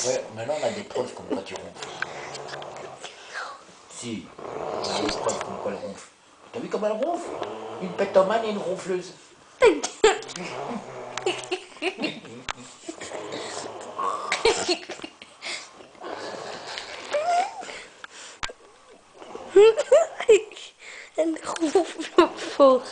Ouais, maintenant on a des preuves comme quoi tu ronfles. Si, on a des preuves comme quoi elle ronfle. T'as vu comme elle ronfle? Une pétomane et une ronfleuse. Elle ronfle fort.